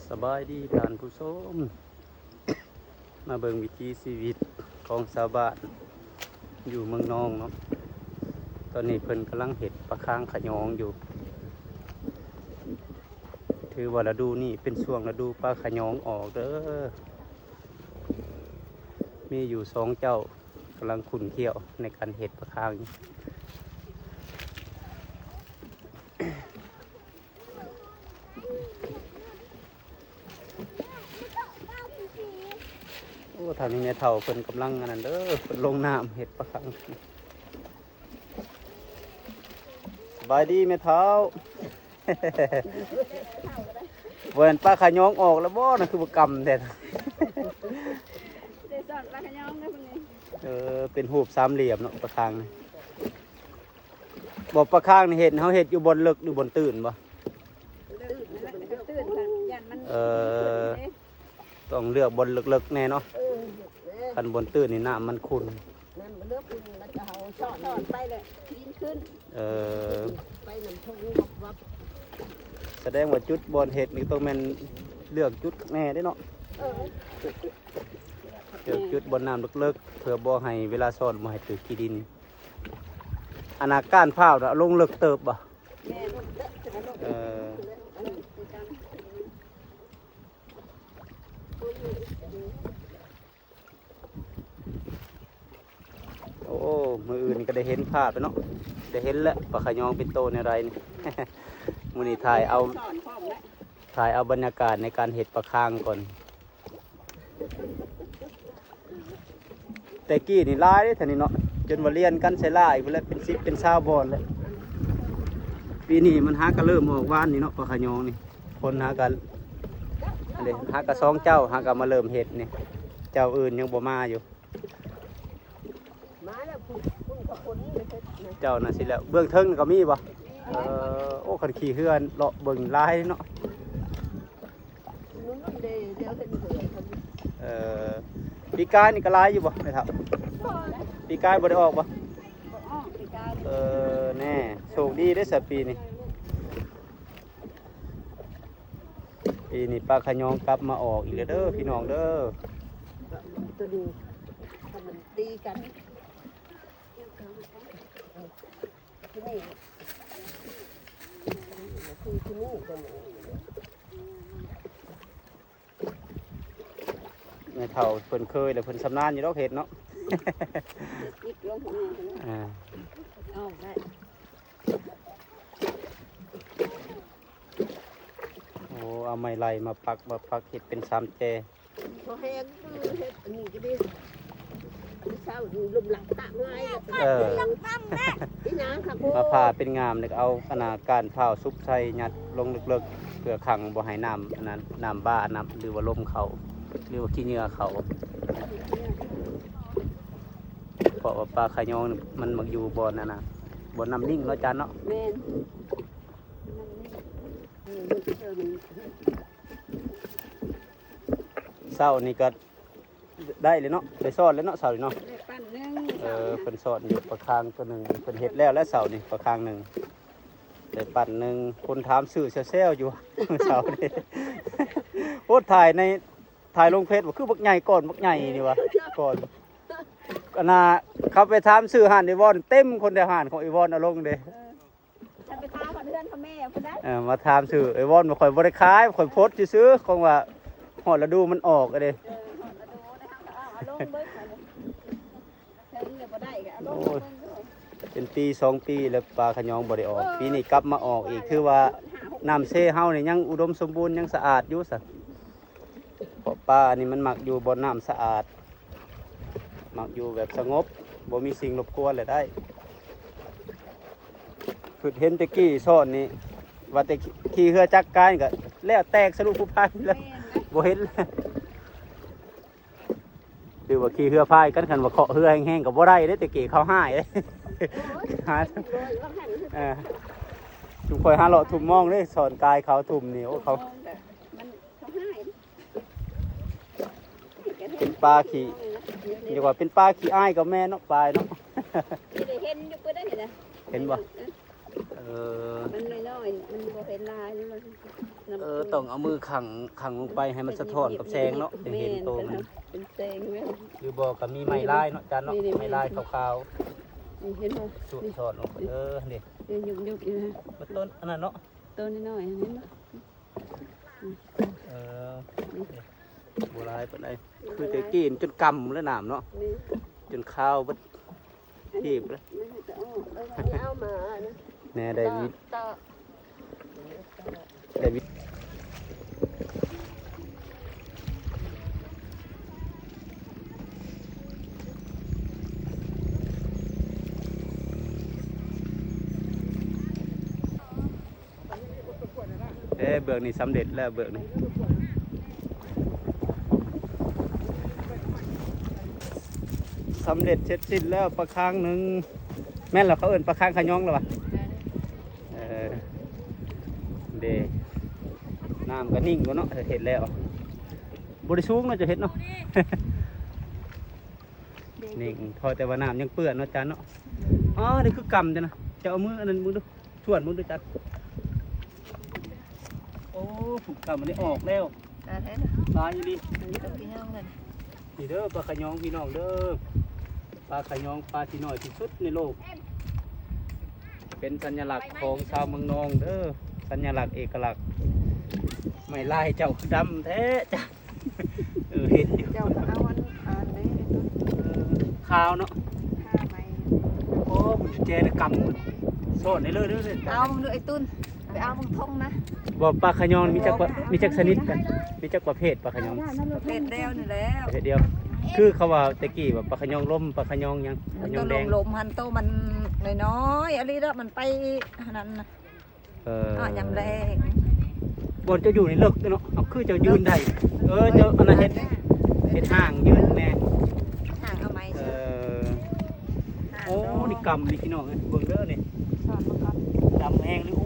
สบายดีท่านผู้ชมมาเบิ่งวิถีชีวิตของชาวบ้านอยู่เมืองนองเนาะตอนนี้เพิ่นกำลังเห็ดปลาค้างขะยองอยู่ถือว่าฤดูนี้เป็นช่วงฤดูปลาขะยองออกเด้อมีอยู่2 เจ้ากำลังขุ่นเขี้ยวในการเห็ดปลาค้างโอ้ทางนี้แม่เฒ่าเพิ่นกำลังอันนั้นเด้อเพิ่นลงน้ำเห็ดปลาค้างสบายดีแม่เฒ่า เวินปลาขะยองออกแล้วบ่นะคือบ่กำแท้ ได้สอนปลาขยองนะพวกนี้ เป็นรูปสามเหลี่ยมเนาะปลาคางนี่บ่ปลาคางนี่เห็ดเฮาเห็ดอยู่บนลึกหรือบนตื้นบ่ ตื่นนั่นแหละตื่นค่ะยันมัน ต้องเลือกบนลึกๆแน่เนาะคันบนตื้นนี่น้ำมันขุ่น นั่นมันเลือกคุณมันจะเอาสอด สอนไปเลยยินขึ้น ไปน้ำทงวับ แสดงว่าจุดบนเห็ดนี่ต้องแม่นเลือกจุดแน่ได้เนาะเลือกจุดบนน้ำลึกๆเพื่อบ่ให้เวลาสอนบ่ให้ตึกขี้ดินอนาก้านพร้าวน่ะลงลึกเติบบ่ แม่ลูกเด็กจะลูก เออโอ้มืออื่นก็ได้เห็นภาพไปเนาะได้เห็นแล้วปลาขะยองเป็นโตในไรนี่ มื้อนี้ถ่ายเอา สอนพร้อมแล้ว ถ่ายเอาบรรยากาศในการเห็ดปลาคางก่อนแต่กี้นี่ลายเด้อท่านี่เนาะจนว่าเรียนกันใส่ลายไปแล้วเป็น10เป็น20บอนแล้วปีนี้มันหากันเริ่มออกว่านนี่เนาะปลาขะยองนี่คนหากันอันนี้หากระ2 เจ้าหากันมาเริ่มเห็ดนี่เจ้าอื่นยังบ่มาอยู่ มาแล้วคุณกับคนไม่ใช่ เจ้าน่ะสิแล้วเบื้องเทิงก็มีบ่โอ้คันขี่เฮือนเลาะเบิ่งลายเนาะ นู้นเดี๋ยวเห็นเหือคน ปีกายนี่ก็ลายอยู่บ่ไม่เท่าปีกายบ่ได้ออกบ่ อ้อปีกาย แน่โชคดีได้อสัปีนี้ปีนี้ปลาขะยองกลับมาออกอีกแล้วเด้อพี่น้องเด้อ ตัวดูถ้ามันตีกันที่นี่คือที่นี่กัน แม่เฒ่าเพิ่นเคยแล้วเพิ่นชำนาญอยู่ดอกเฮ็ดเนาะ อีกลงหัวแม่ อ่า เอาได้ โอ้เอาไม้ไล่มาปักเฮ็ดเป็น3 แจ พอแห้งคือเห็ดอันนี้ก็ได้เช้าดูลมหลับตาง่ายที่น้ำค่ะพวก มาผ่าเป็นงามแล้วก็เอาขนาดการเผาซุปใส่ยัดลงลึกๆเพื่อขังบ่ให้น้ำอันนั้นน้ำบ้าน้ำหรือว่าลมเขาหรือว่าขี้เหงื่อเขาเพราะว่าปลาขะยองนี่มันมักอยู่บ่อนั่นน่ะบ่อน้ำนิ่งเนาะจานเนาะ แม่น เช้านี่ก็ได้เลยเนาะได้ซ่อนแล้วเนาะเช้านี่เนาะ ได้ปั้นหนึ่ง เพิ่นซ่อนอยู่ปลาคางตัวหนึงเพิ่นเฮ็ดแล้วและเช้านี่ปลาคางหนึงได้ปั่นหนึงคนถามซื้อแซวๆอยู่ เช้านี่ โอ้ถ่ายลงเฟซบ่คือบักใหญ่ก่อนบักใหญ่นี่วะก่อนก็น่าเขาไปถามซื้ออาหารไอวอนเต็มคนในอาหารของไอวอนเอาลงเด้ ฉันไปท้ากับเพื่อนกับแม่คนได้ มาถามซื้อไอวอนบ่ค่อยบ่ได้ขายบ่ค่อยโพสต์ซื้อๆของว่าฮอดฤดูมันออกอะเด้ หอดมาดูนะคะเอาลงเบิ้งเชิญเดี๋ยวบ่ได้ก็เอาลงเบิ้งด้วย เป็นปี2 ปีแล้วปลาขะยองบ่ได้ออกปีนี้กลับมาออกอีกคือว่าน้ำเซเฮานี่ยังอุดมสมบูรณ์ยังสะอาดอยู่ซะเพราะปลานี่มันมักอยู่บ่อน้ำสะอาดมักอยู่แบบสงบบ่มีสิ่งรบกวนเลยได้คือเห็นแตะกี้ซ่อนนี่ว่าแต่ขี่เรือจักรกายก็แล้วแตกสรุปผู้พายแล้วบ่เห็นแล้วหรือว่าขี่เรือพายกันคันว่าเคาะเรือแห้งๆก็บ่ได้เด้แตะกี้เขาหายเด้ หาจุ่มคอยหาเลาะทุ่มมองเลยสอนกายเขาทุ่มนี่โอ้เขา มันเขาให้ เป็นปลาขี่เรียกว่าเป็นปลาขี้อ้ายกับแม่เนาะปลายเนาะ เห็นอยู่ก็ได้เห็นนะ เห็นบ่ มันน้อยๆมันบ่เห็นลายมัน ต้องเอามือขังลงไปให้มันสะท้อนกับแสงเนาะจะเห็นโตมัน เป็นแสงแม่น หรือบอกกับมีไม้ลายเนาะจานเนาะ นี่ ไม้ลายขาว นี่เห็นบ่ ๆสุดทอดลงไปนี่ เดี๋ยวยุบๆอยู่นะ มันต้นอันนั้นเนาะ ตัวน้อยๆเห็นบ่ โบราณเป็นไงคือจะกินจนกำแล้วน้ำเนาะ นี่ จนข้าวบัดทีบแล้ว ไม่ให้จะเอามานะ แน่ได้วิ ต่อ ได้วิเบือกนี่สำเร็จแล้วเบือกนี่สำเร็จเสร็จสิ้นแล้วปลาคางหนึ่งแม่นเหรอเขาเอิ้นปลาคางขะยองเหรอวะเดน้ำก็นิ่งก็เนาะเห็ดแล้วบริสุทธิ์เนาะจะเห็ดเนาะ นิ่งพอแต่ว่าน้ำยังเปื้อนเนาะจันเนาะอ๋อนี่คือกำจ้ะนะจะเอามืออันนั้นมือดูส่วนมือดูจันโอ้ผูกกำมันได้ออกแล้ว เห็น ปลาอยู่ดี นี่ก็พี่น้องนั่น นี่เด้อปลาขะยองพี่น้องเด้อปลาขะยองปลาที่น้อยที่สุดในโลก เป็นสัญลักษณ์ของชาวเมืองนองเด้อสัญลักษณ์เอกลักษณ์ไม่ไล่เจ้าคือดำแท้จ้ะ เห็นอยู่ เจ้าก็เอาอันนี้ ขาวเนาะ ข้าไป โอ้ผมจะเจนกำโซนในเลยเด้อเด้อ เอามึงดูไอ้ตุ้นไปเอามึงทงนะ บอกปลาขะยองมีจักชนิดกันมีจักประเภทปลาขะยอง เผ็ดแล้วนี่แล้ว ประเภทเดียว คือเขาว่าตะกี้ว่าปลาขะยองล่มปลาขะยองยังปลาขะย ตั อ ว งแดง ลมหันโตมันน้อยๆอะไรแล้วมันไปนั่นนะยำแรง บนจะอยู่ในเลิกเนาะเอาคือจะยืนได้เจ้าอันนั้นเห็ดห่างยืนแน่ ห่างเอาไหม โอ้นี่กำนี่พี่น้องเบิ่งเด้อนี่ สอนมาก่อน ดำแห้งเลยโอ้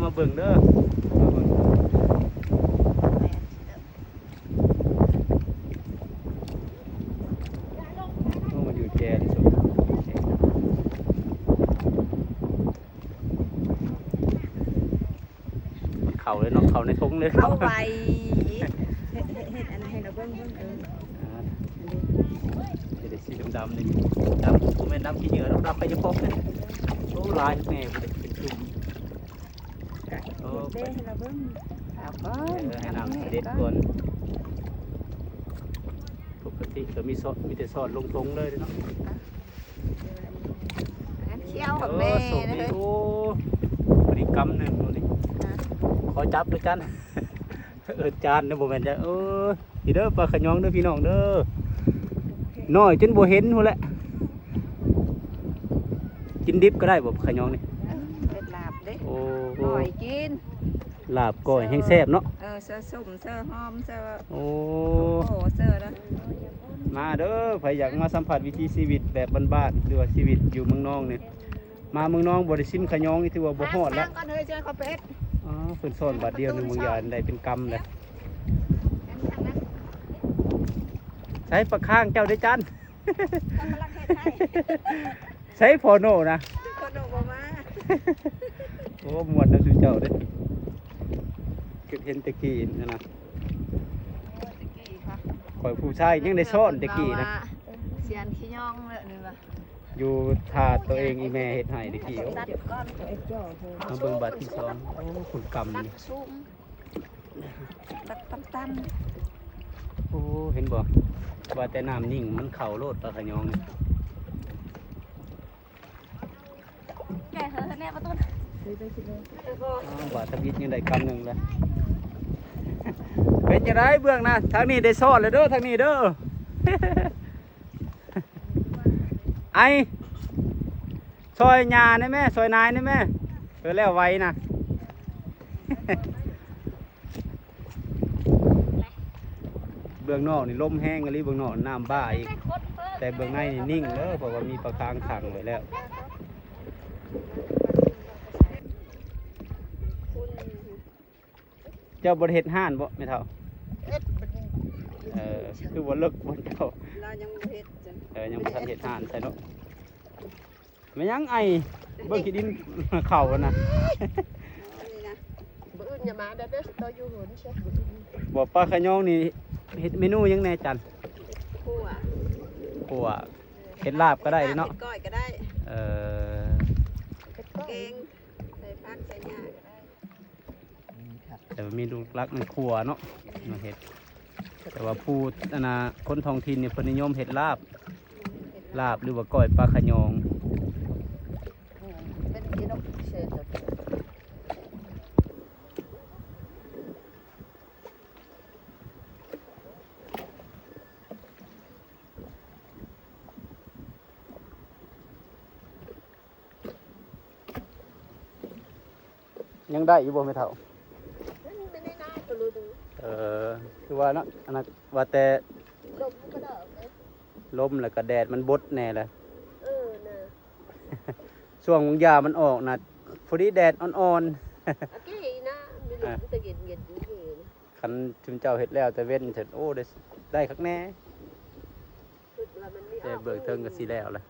มาเบิ่งเด้อมาเบิ่งโอ้มันอยู่แก่ที่สุดเขาเลยเนาะเขาในทงเลย เอาไปเห็ดอันให้เราเบิ้งจะได้สีดำๆนี่ดำผมเป็นดำขี้เหงื่อดำไปจะพบเลยโอ้ลายแม่บ่ได้เป็นกลุ่มโอ้ เด้ให้เราเบิ้งเอาก่อน ให้น้ำเด็ดก่อนปกติจะมีซอสมีแต่ซอสลงทงเลยเนาะ เคี้ยวกับแม่ ส่ง นะ นี่โอ้บริกรรมหนึ่งดูนี่ขอจับด้วยกัน จานนะบ่แม่นจ้ะพี่เด้อปลาขะยองเด้อพี่น้องเด้อน้อยจนบ่เห็นหัวแหละกินดิบก็ได้บ่ขะยองนี่ เป็นลาบเด้ โอ้ ปล่อยกิน ลาบก้อยแห้งแซ่บเนาะ เสื้อสุ่มเสื้อหอมเสื้อ โอ้ โอ้เสื้อแล้ว มาเด้อใครอยากมาสัมผัสวิถีชีวิตแบบบ้านๆหรือว่าชีวิตอยู่เมืองนองนี่มาเมืองนองบ่ได้ชิมขะยองนี่ถือว่าบ่ฮอดแล้ว ก่อนเฮ้ยเจ้าเขาเป็ด อ๋อเพิ่นสอนบาทเดียวหนึงบางอย่างได้เป็นกำเลยใช้ปลาข้างเจ้าได้จัน ใช้พอโน่นะ คนออกมา โอ้มวนน้ำสุเจ้าเด้เก็บเห็นตะกี้นะนะข่อยผู้ชายยังได้ซ่อนตะกี้นะ เสียนขี้ย่องเลยนี่ว่ะ อยู่ถาดตัวเองอีแม่เฮ็ดให้ตะกี้โอ้ ตัดก้อนไอ้เจ้าโห มาเบิ่งบาทที่สองโอ้ขุนกำ ตัด นี่ ซุ้มตัดตั้ม โอ้เห็นบ่ว่าแต่น้ำนิ่งมันเข่าโลดปลาขะยองนี่ แกเหอะแน่ประตู บาทตะบิดยังได้กำหนึ่งเลย เป็นจะได้เบื้องนะทางนี้ได้ซ่อนเลยเด้อทางนี้เด้อ ไอซอยยาได้ไหมซอยนายได้ไหมแล้วไว้นะ เบื้องนอกนี่ลมแห้งอะไรเบื้องนอกน้ำบ้าอีกแต่เบื้องในนี่นิ่งเด้อเพราะว่ามีปลาคางขังไว้แล้วเจ้าบริเฮ็ดห่านบ่ไม่เท่าคือว่าเลิกบนเจ้า เรายังเฮ็ดจัง ยังบ่ทันเฮ็ดห่านใส่เนาะไม่ยังไอ เบิ่งขี้ดินเข่ากันนะ นี่นะ มื้ออื่นอย่ามาเด้อตัวอยู่หุ่นเชฟ บ่ปลาขะยองนี่เฮ็ดเมนูหยังแน่จัน คั่ว ขัวเฮ็ดลาบก็ได้เนาะ ฮ็ก้อยก็ได้ เออ แกงใส่ผักใส่หญ้าก็ได้ แต่ว่ามีลูกรักมันขัวเนาะมาเฮ็ดแต่ว่าผู้อันน่ะคนท้องถิ่นนี่เพิ่นนิยมเฮ็ดลาบหรือว่าก้อยปลาขะยอง เป็นที่นกเชิญ ยังได้อยู่บ่แม่เฒ่า ไม่ได้น่าก็รู้ดู คือว่าเนาะอันนั้นว่าแต่ ลมก็ได้ไหม ลมแล้วก็แดดมันบดแน่แหละ นะ ช่วงหญ้ามันออกน่ะพอดีแดดอ่อน อากี้นะมีลมตะเกียนเย็นอยู่นี่ ๆคันชุมเจ้าเฮ็ดแล้วแต่เว้นเถิดโอ้ได้คักแน่ คือว่ามันไม่ แต่เบิกเทิงก็สิแล้วล่ะ